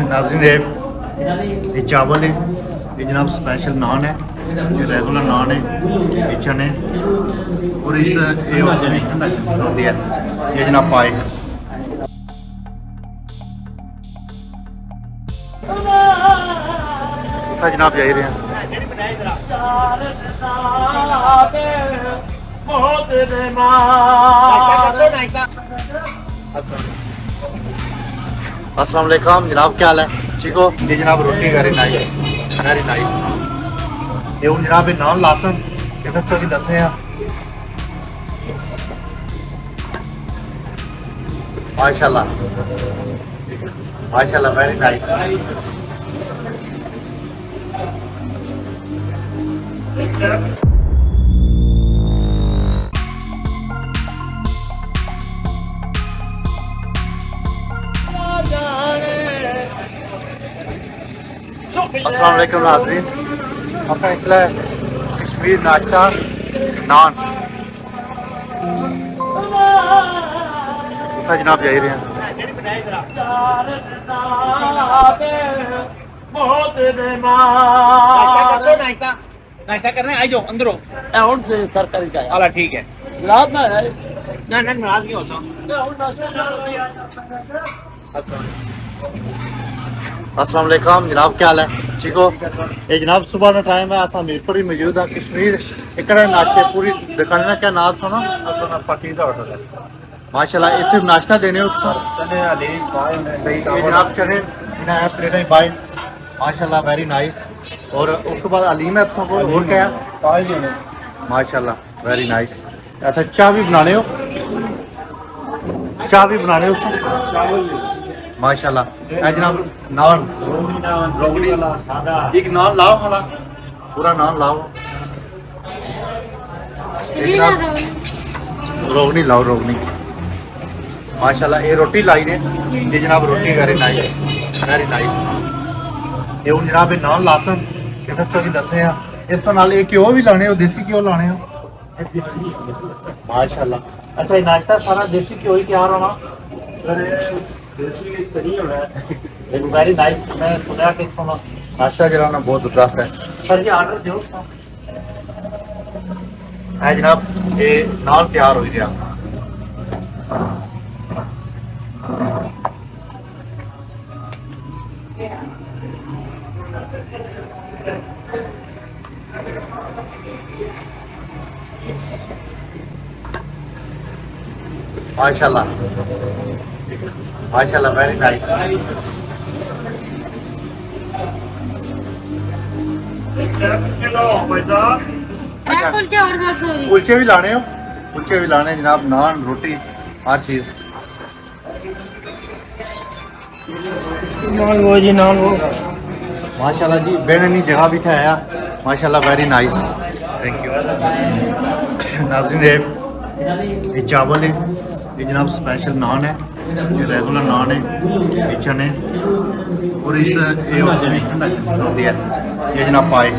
नाज़रीन ये चावल है, ये जनाब स्पेशल नान है, ये रेगुलर नान है, किचन है और इस ये जनाब पाए जनाब जा रहे हैं। अस्सलाम वालेकुम जनाब, क्या हाल है? ठीक हो? ये जनाब रोटी वेरी नाइस, वेरी नाइस। ये हूँ जनाब नान लासन कितने सौ की दस हैं माशाल्लाह माशाल्लाह, वेरी नाइस। अस्सलाम वालेकुम नाज़रीन, असा इसलिए कश्मीर नाश्ता नान जनाब जा रहे हैं। नाश्ता करना है, आई जाओ अंदर हो। और से सरकारी का अला ठीक है, रात ना है ना नाराज नहीं हो सो। अस्सलाम वालेकुम जनाब, क्या हाल है? ठीक हो? ये जनाब सुबह का टाइम है, असा मीरपुर ही मौजूद है कश्मीर। इकड़े नाश्ते पूरी दुकान ना क्या नाम सुनो? पाकिजा होटल है माशाल्लाह। ये सिर्फ नाश्ता देने हो तुम? चने हलीम पाए सही ये जनाब चने इन्हें प्लेटें बाई माशाल्लाह, वेरी नाइस। और उसके बाद हलीम है तुम को और क्या पाए भी ने माशाल्लाह, वेरी नाइस। अच्छा चाय भी बनाने हो? चाय भी बनाने हो चावल माशाल्लाह। ए जनाब नान रोगनी वाला सादा एक नान लाओ, हला पूरा नान लाओ। ये जनाब रोगनी लाओ, रोगनी माशाल्लाह। ये रोटी लाई ने, ये जनाब रोटी वेरी नाइस, वेरी नाइस। ये हूँ जनाब नान लासन कितने सौ की दस हैं। इस नाल ये घ्यो भी लाने हो? देसी घ्यो लाने हो माशाल्लाह। अच्छा ये नाश्ता सारा देसी घ्यो ही तैयार होना सर? देसी तरी होना है, वेरी नाइस। मैं सुना कि सुना नाश्ता जरा ना बहुत जबरदस्त है। सर जी ऑर्डर दो है जनाब, ये नान तैयार हो गया। माशाल्लाह माशाल्लाह, वेरी नाइस। कुलचे भी लाने हो? कुलचे भी लाने जनाब, नान रोटी हर चीज नान वो जी, नान वो माशाल्लाह जी। बेननी जगह भी था आया माशाल्लाह, वेरी नाइस, थैंक यू। नाज़रीन ये चावल है, ये जनाब स्पेशल नान है, ये रेगुलर नान है, किचन है और इस ये जनाब पाए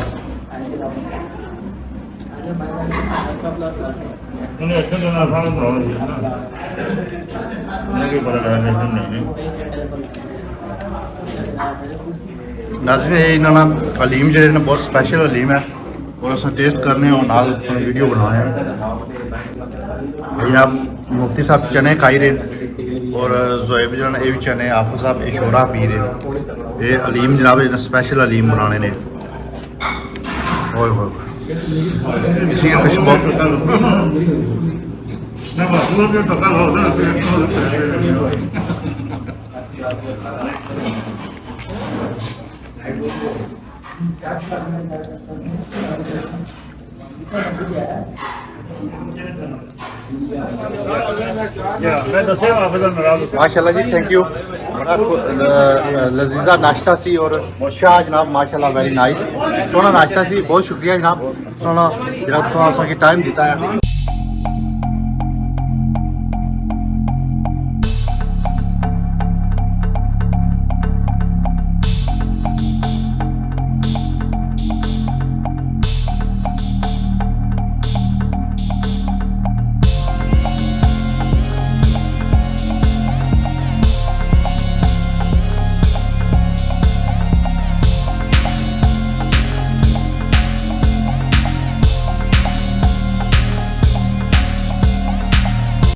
नाज़रीन। ये इन्होंने हलीम जो बहुत स्पेशल हलीम है और अस टेस्ट करने और नाल वीडियो बनाए हैं। जनाब मुफ्ती साहब चने खाई रहे और जोएब जो ये भी चने, आफिस साहब ये शोरा पी रहे। ये हलीम जनाब स्पेशल हलीम बनाने ने होए होए इसी खुशबू माशाल्लाह जी, थैंक यू। बड़ा लजीजा नाश्ता सी और शाह जनाब माशाल्लाह, वेरी नाइस। सोना नाश्ता सी, बहुत शुक्रिया जनाब, सोना जरा टाइम दिता है।